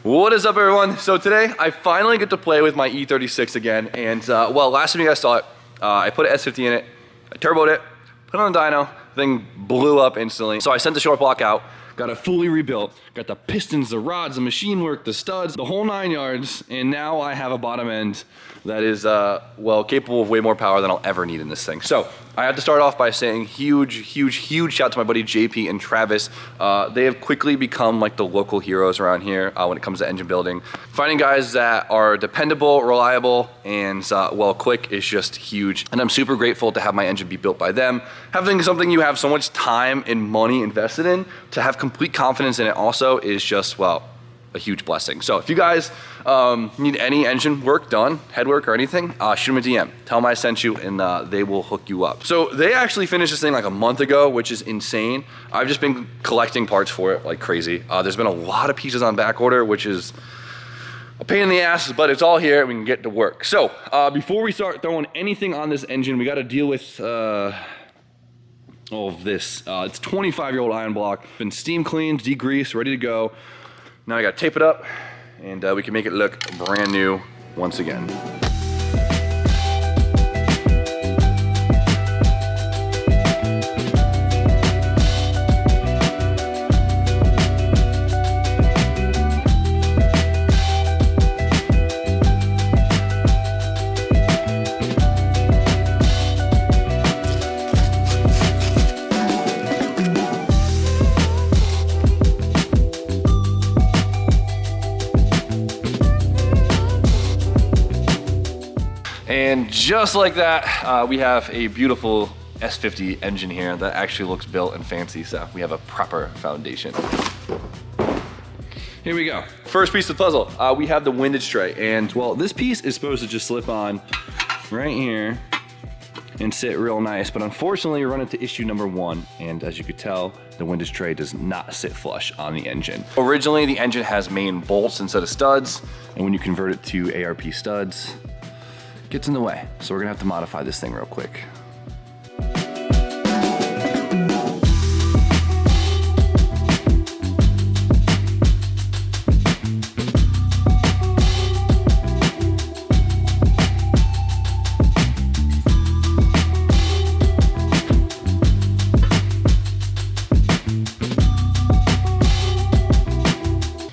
What is up, everyone? So today I finally get to play with my E36 again, and well, last time you guys saw it, I put an S50 in it, I turboed it, put it on the dyno, thing blew up instantly. So I sent the short block out, got it fully rebuilt, got the pistons, the rods, the machine work, the studs, the whole 9 yards, and now I have a bottom end that is, well, capable of way more power than I'll ever need in this thing. So I have to start off by saying huge shout out to my buddy JP and Travis. They have quickly become like the local heroes around here when it comes to engine building. Finding guys that are dependable, reliable, and well, quick is just huge. And I'm super grateful to have my engine be built by them. Having something you have so much time and money invested in, to have complete confidence in it also is just, well, a huge blessing. So if you guys need any engine work done, head work or anything, shoot them a DM. Tell them I sent you and they will hook you up. So they actually finished this thing like a month ago, which is insane. I've just been collecting parts for it like crazy. There's been a lot of pieces on back order, which is a pain in the ass, but it's all here and we can get to work. So before we start throwing anything on this engine, we got to deal with all of this. It's a 25-year-old iron block, been steam cleaned, degreased, ready to go. Now I gotta tape it up and we can make it look brand new once again. And just like that, we have a beautiful S50 engine here that actually looks built and fancy, so we have a proper foundation. Here we go. First piece of the puzzle, we have the windage tray, and well, this piece is supposed to just slip on right here and sit real nice, but unfortunately we run into issue number 1, and as you could tell, the windage tray does not sit flush on the engine. Originally, the engine has main bolts instead of studs, and when you convert it to ARP studs, gets in the way. So we're gonna have to modify this thing real quick.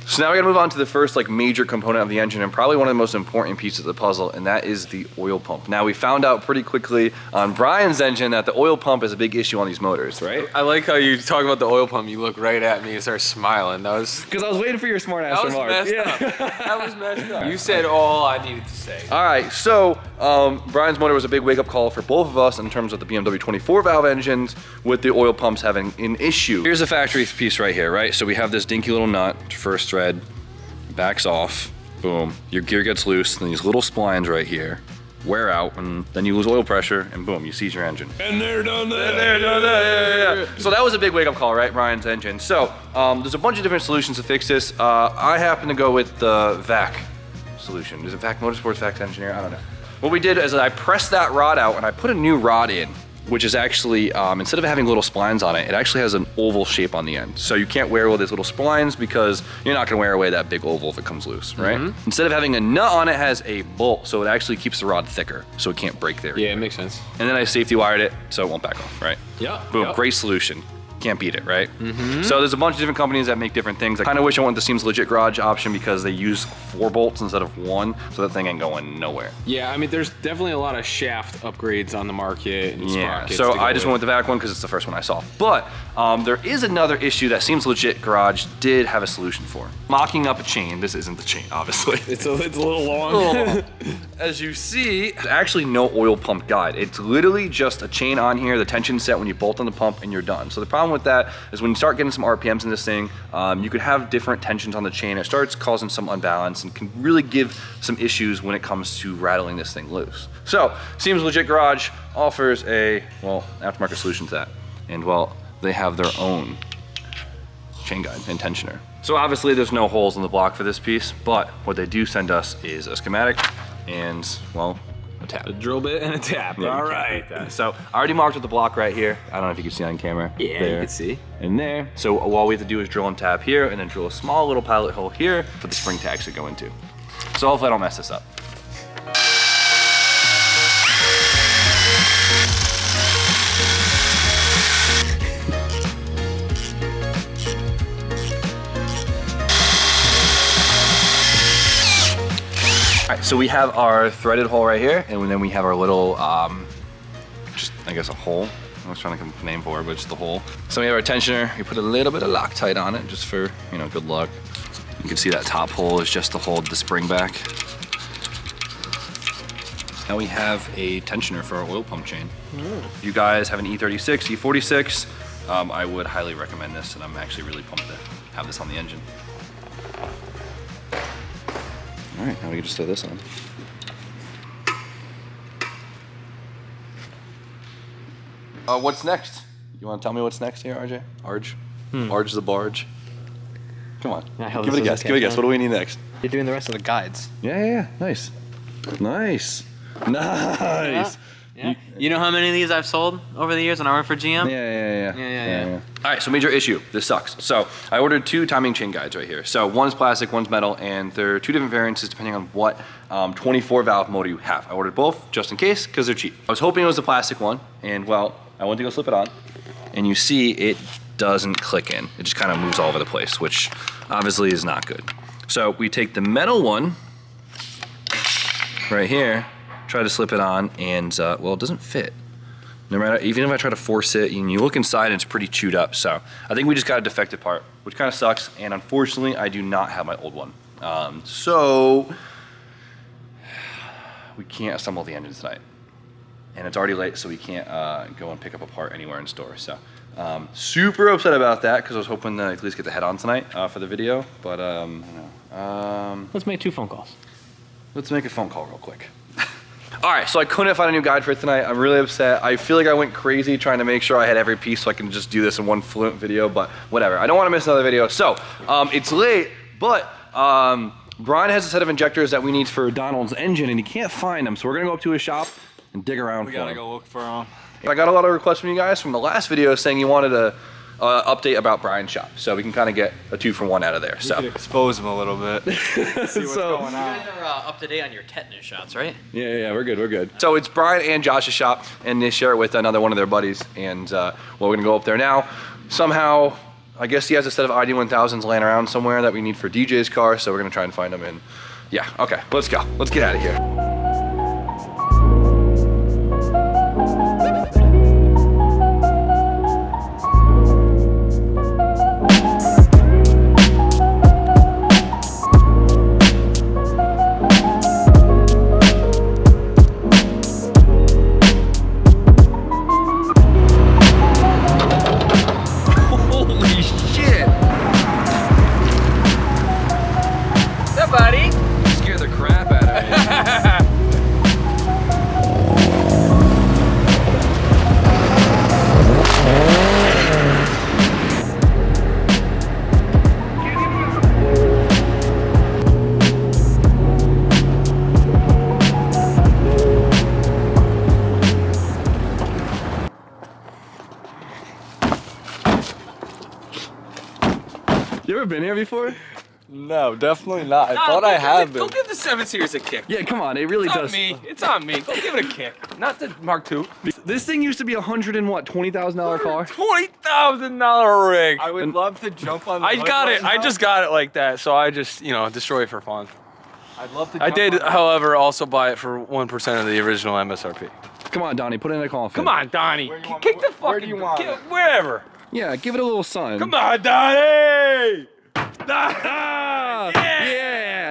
So now we're gonna move on to the first like major component of the engine and probably one of the most important pieces of the puzzle, and that is the oil pump. Now we found out pretty quickly on Brian's engine that the oil pump is a big issue on these motors, right? I like how you talk about the oil pump, you look right at me and start smiling. That was... Because I was waiting for your smart ass remark. That was messed up. You said all I needed to say. All right, so Brian's motor was a big wake-up call for both of us in terms of the BMW 24 valve engines with the oil pumps having an issue. Here's a factory piece right here, right? So we have this dinky little nut, first thread, backs off, boom, your gear gets loose, and these little splines right here wear out, and then you lose oil pressure, and boom, you seize your engine. And they're done there. And they're done there. Yeah. So that was a big wake-up call, right, Brian's engine. So there's a bunch of different solutions to fix this. I happen to go with the VAC solution. Is it VAC Motorsports, VAC Engineer? I don't know. What we did is I pressed that rod out, and I put a new rod in, which is actually, instead of having little splines on it, it actually has an oval shape on the end. So you can't wear all these little splines because you're not gonna wear away that big oval if it comes loose, right? Mm-hmm. Instead of having a nut on it, has a bolt, so it actually keeps the rod thicker, so it can't break there. Yeah, it makes sense. And then I safety wired it, so it won't back off, right? Yeah. Boom, yep. Great solution. Can't beat it, right? Mm-hmm. So there's a bunch of different companies that make different things. I kind of wish I went the Seems Legit Garage option because they use 4 bolts instead of 1, so that thing ain't going nowhere. Yeah, I mean, there's definitely a lot of shaft upgrades on the market and sprockets. So I just went with the VAC one because it's the first one I saw. But there is another issue that Seems Legit Garage did have a solution for. Mocking up a chain. This isn't the chain, obviously. It's a little long. As you see, there's actually no oil pump guide. It's literally just a chain on here, the tension set when you bolt on the pump, and you're done. So the problem with that is when you start getting some RPMs in this thing, you could have different tensions on the chain. It starts causing some unbalance and can really give some issues when it comes to rattling this thing loose. So Seems Legit Garage offers a, well, aftermarket solution to that. And well, they have their own chain guide and tensioner. So obviously there's no holes in the block for this piece, but what they do send us is a schematic and, well, a tap. A drill bit and a tap. Yeah, All you can't right. beat that. So I already marked with the block right here. I don't know if you can see on camera. Yeah, there, you can see. and there. So all we have to do is drill and tap here, and then drill a small little pilot hole here for the spring tags to go into. So hopefully I don't mess this up. All right, so we have our threaded hole right here, and then we have our little, just I guess a hole. I was trying to think of a name for it, but it's the hole. So we have our tensioner. We put a little bit of Loctite on it, just for, you know, good luck. You can see that top hole is just to hold the spring back. Now we have a tensioner for our oil pump chain. If you guys have an E36, E46, I would highly recommend this, and I'm actually really pumped to have this on the engine. All right, now we can just throw this on. What's next? You want to tell me what's next here, RJ? Arj? Arj the barge? Come on. Give it a guess. Give it a guess. What do we need next? You're doing the rest of the guides. Yeah. Nice. Nice. Nice. Yeah. You know how many of these I've sold over the years when I worked for GM? Yeah. All right, so major issue. This sucks. So I ordered 2 timing chain guides right here. So one's plastic, one's metal, and they're 2 different variances depending on what 24 valve motor you have. I ordered both just in case because they're cheap. I was hoping it was the plastic one, and well, I went to go slip it on, and you see it doesn't click in. It just kind of moves all over the place, which obviously is not good. So we take the metal one right here, try to slip it on, and well, it doesn't fit. No matter, even if I try to force it, and you look inside, and it's pretty chewed up. So I think we just got a defective part, which kind of sucks. And unfortunately, I do not have my old one. So we can't assemble the engine tonight. And it's already late, so we can't go and pick up a part anywhere in store. So super upset about that, because I was hoping to at least get the head on tonight for the video. But Let's make 2 phone calls. let's make a phone call real quick. All right, so I couldn't find a new guide for it tonight. I'm really upset. I feel like I went crazy trying to make sure I had every piece so I can just do this in one fluent video, but whatever. I don't want to miss another video. So it's late, but Brian has a set of injectors that we need for Donald's engine, and he can't find them. So we're gonna go up to his shop and dig around for them. We gotta go look for them. I got a lot of requests from you guys from the last video saying you wanted a update about Brian's shop, so we can kind of get a 2-for-1 out of there. So Expose them a little bit. See what's going on. You guys are up to date on your tetanus shots, right? Yeah, we're good. So it's Brian and Josh's shop, and they share it with another one of their buddies. And well, we're gonna go up there now. Somehow, I guess he has a set of ID1000s laying around somewhere that we need for DJ's car, so we're gonna try and find them. And yeah, okay, let's go. Let's get out of here. You ever been here before? No, definitely not. I thought I had been. Go give the 7 Series a kick. Yeah, come on, it really It's on does. me. It's on me. Go give it a kick. Not the Mark II. This thing used to be $120,000 car. $20,000 rig. I would love to jump on the I hood got right it. I now. just got it like that, so I just, you know, destroy it for fun. I'd love to I jump did, on the hood. however, also buy it for 1% of the original MSRP. Come on, Donnie, put in a call. Come on, Donnie. Where do you want- Kick the fucking. where do you want it? Wherever. Yeah, give it a little sun. Come on, Donnie. Yeah,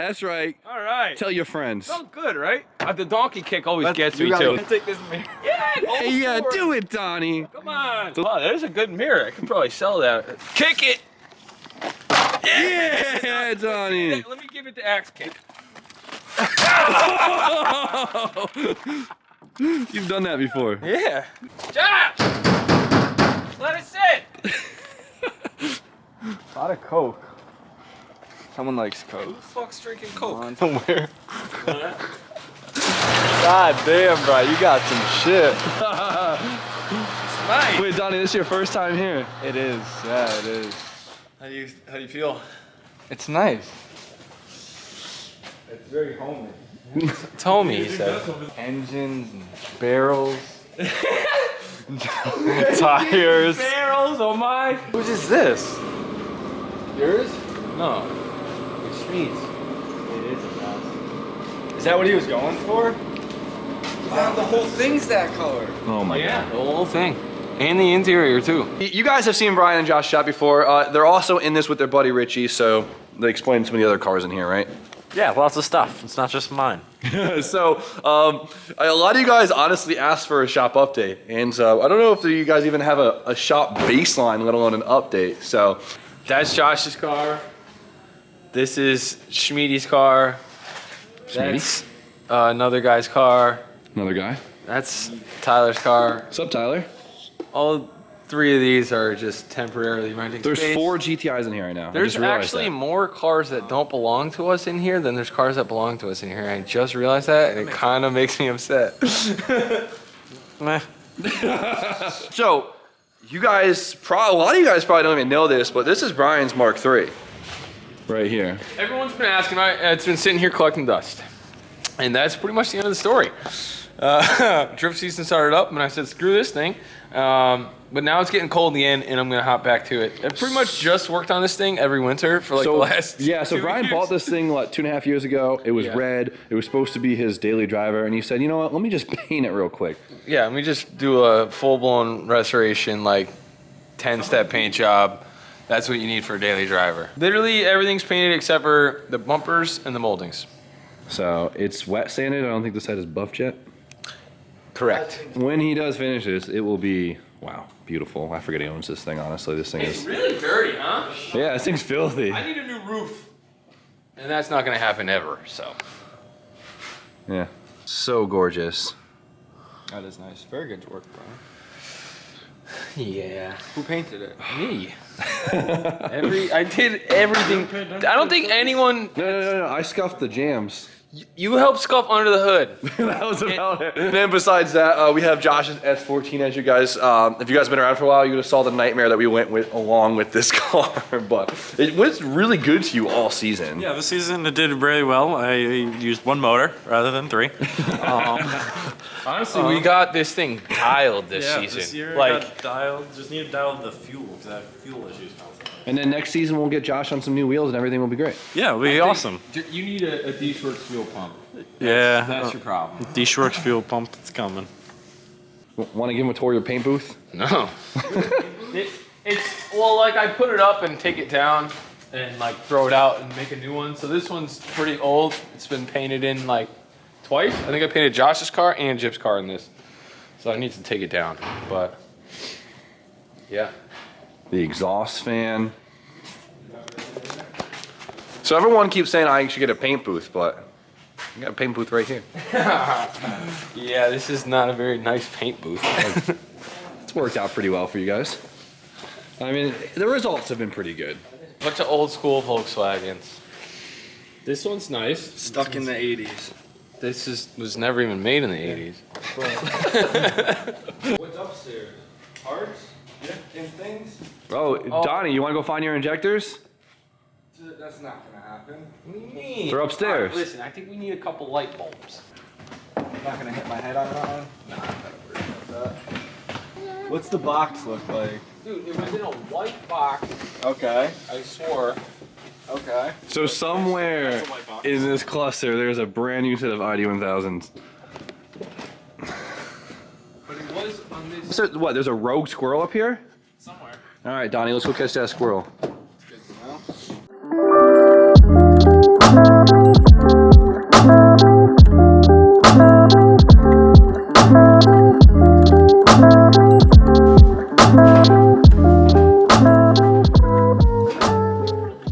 that's right. All right. Tell your friends. Felt good, right? The donkey kick always gets You me gotta too. take this mirror. Yeah, go Hey, yeah, for do it, Donnie. Come on. Wow, there's a good mirror. I could probably sell that. Kick it. Yeah, Donnie. Let me give it the axe kick. You've done that before. Yeah. Josh! Let it sit. A lot of coke. Someone likes coke. Who the fuck's drinking Coke? Somewhere. God damn, bro, you got some shit. Nice. Wait, Donnie, this is your first time here. It is, yeah, it is. How do you feel? It's nice. It's very homey. Tell me, he said. Engines and barrels. Tires. Barrels, oh my. Whose is this? Yours? No. It's Schmeed's. It is a mess. Is that what he was going for? Wow, the whole thing's that color. Oh my Yeah, the whole thing. And the interior too. You guys have seen Brian and Josh shop before. They're also in this with their buddy Richie, so they explained some of the other cars in here, right? Yeah, lots of stuff. It's not just mine. So, a lot of you guys honestly asked for a shop update, and I don't know if you guys even have a shop baseline, let alone an update. So, That's Josh's car. This is Schmeedy's car. That's another guy's car. another guy. That's Tyler's car. What's up, Tyler? All three of these are just temporarily renting There's space. 4 GTIs in here right now. I There's just realized actually that. more cars that don't belong to us in here than there's cars that belong to us in here. I just realized that, and it kind of makes me upset. Meh. So, you guys, a lot of you guys probably don't even know this, but this is Brian's Mark III. Right here. Everyone's been asking about it. It's been sitting here collecting dust. And that's pretty much the end of the story. Drift season started up, and I said, screw this thing. But now it's getting cold again, and I'm going to hop back to it. I've pretty much just worked on this thing every winter for like the last so 2 Brian years. bought this thing like 2.5 years ago. It was Yeah. red. It was supposed to be his daily driver, and he said, you know what, let me just paint it real quick. Yeah, let me just do a full-blown restoration, like 10-step paint job. That's what you need for a daily driver. Literally everything's painted except for the bumpers and the moldings. So it's wet sanded. I don't think this side is buffed yet. Correct. When he does finish this, it will be, wow, beautiful. I forget he owns this thing, honestly. This thing is, really dirty, huh? yeah, this thing's filthy. I need a new roof. And that's not gonna happen ever, so. Yeah, so gorgeous. That is nice. Very good work, bro. Yeah. Who painted it? Me. I did everything. I don't think anyone. No, I scuffed the jams. You helped scuff under the hood. That was about it. And then besides that, we have Josh's S14, as you guys, if you guys have been around for a while, you would have saw the nightmare that we went with along with this car. But it was really good to you all season. Yeah, this season it did really well. I used 1 motor rather than 3. Honestly, we got this thing dialed this Yeah, season. this year like, got dialed. Just need to dial the fuel because I have fuel issues constantly. And then next season, we'll get Josh on some new wheels and everything will be great. Yeah, it'll be awesome. you need a D-Works fuel pump. Yeah, That's your problem. D-Shorks fuel pump. It's coming. Want to give him a tour of your paint booth? No. Well, like I put it up and take it down and like throw it out and make a new one. So this one's pretty old. It's been painted in like twice. I think I painted Josh's car and Jip's car in this. So I need to take it down, but yeah. The exhaust fan. So everyone keeps saying I should get a paint booth, but I got a paint booth right here. Yeah, this is not a very nice paint booth. It's worked out pretty well for you guys. I mean, the results have been pretty good. Bunch of old school Volkswagens. This one's nice. Stuck in the 80s. This was never even made in the 80s. What's upstairs? Parts? Yeah. And things? Oh, Donnie, you want to go find your injectors? That's not gonna happen. What do you mean? They're upstairs. Alright, listen, I think we need a couple light bulbs. I'm not gonna hit my head on that one. Nah, I'm not worried about that. What's the box look like? Dude, it was in a white box, Okay. I swore. Okay. So somewhere in this cluster, there's a brand new set of ID1000s. But it was on this So what? There's a rogue squirrel up here? somewhere. All right, Donnie, let's go catch that squirrel. Good to know.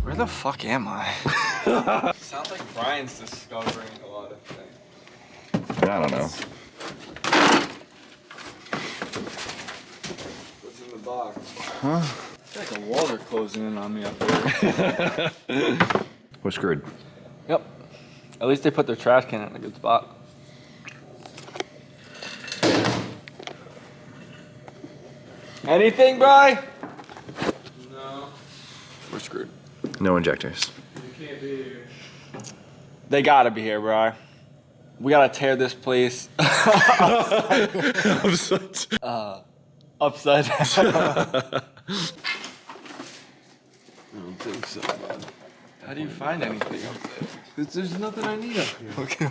Where the fuck am I? Sounds like Brian's discovering a lot of things. I don't know. What's in the box? Huh? It's like the walls are closing in on me up there. We're screwed. Yep. At least they put their trash can in a good spot. Anything, Bri? No. We're screwed. No injectors. You can't be here. They gotta be here, Bri. We gotta tear this place upside down. I don't think so, bud. How do you find anything up there? There's nothing I need up here. Okay.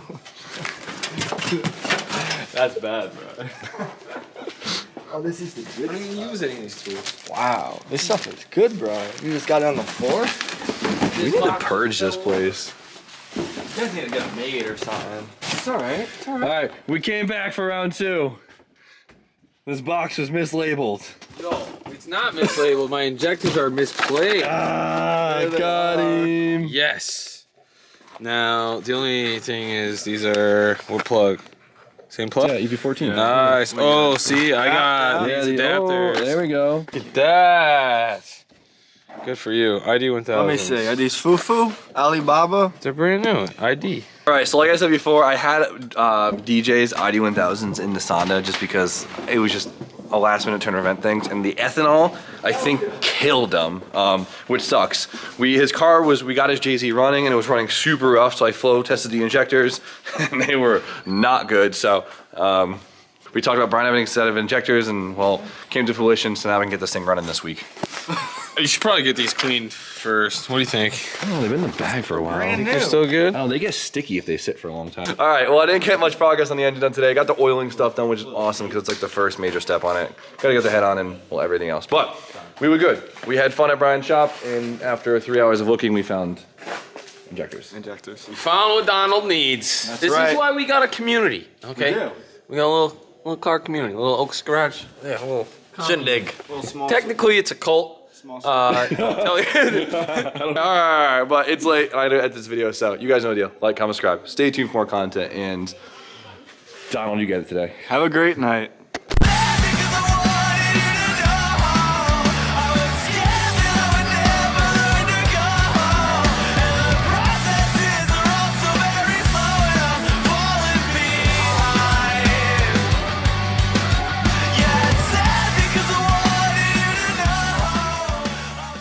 That's bad, bro. Oh, this is the I good don't even use any of these tools. Wow, this stuff is good, bro. You just got it on the floor? We need to purge this place. You guys need to get a maid or something. It's alright, it's alright. Alright, we came back for round 2. This box was mislabeled. No, it's not mislabeled. My injectors are misplaced. Ah, got him. Yes. Now, the only thing is these are, what plug? Same plug? Yeah, EV14. Nice. Oh, see, I got these adapters. Oh, there we go. Look at that. Good for you. ID 1000. Let me see. Are these Fufu? Alibaba? They're brand new. ID. Alright, so like I said before, I had DJ's ID1000s in the Sonda just because it was just a last minute turn event things, and the ethanol, I think, killed him, which sucks. We got his JZ running, and it was running super rough, so I flow tested the injectors, and they were not good, so we talked about Brian having a set of injectors, and well, came to fruition, so now we can get this thing running this week. You should probably get these cleaned first. What do you think? Oh, they've been in the bag for a while. They're still good? Oh, they get sticky if they sit for a long time. All right, well, I didn't get much progress on the engine done today. I got the oiling stuff done, which is awesome because it's like the first major step on it. Gotta get the head on and well, everything else. But we were good. We had fun at Brian's shop, and after 3 hours of looking, we found injectors. Injectors. We found what Donald needs. This right. is why we got a community, okay? We do. We got a little car community, a little Oaks Garage. Yeah, a little shindig. A little small. Technically, it's a cult. Alright, but it's late. I edit this video, so you guys know the deal. Like, comment, subscribe. Stay tuned for more content, and Donald, you get it today. Have a great night.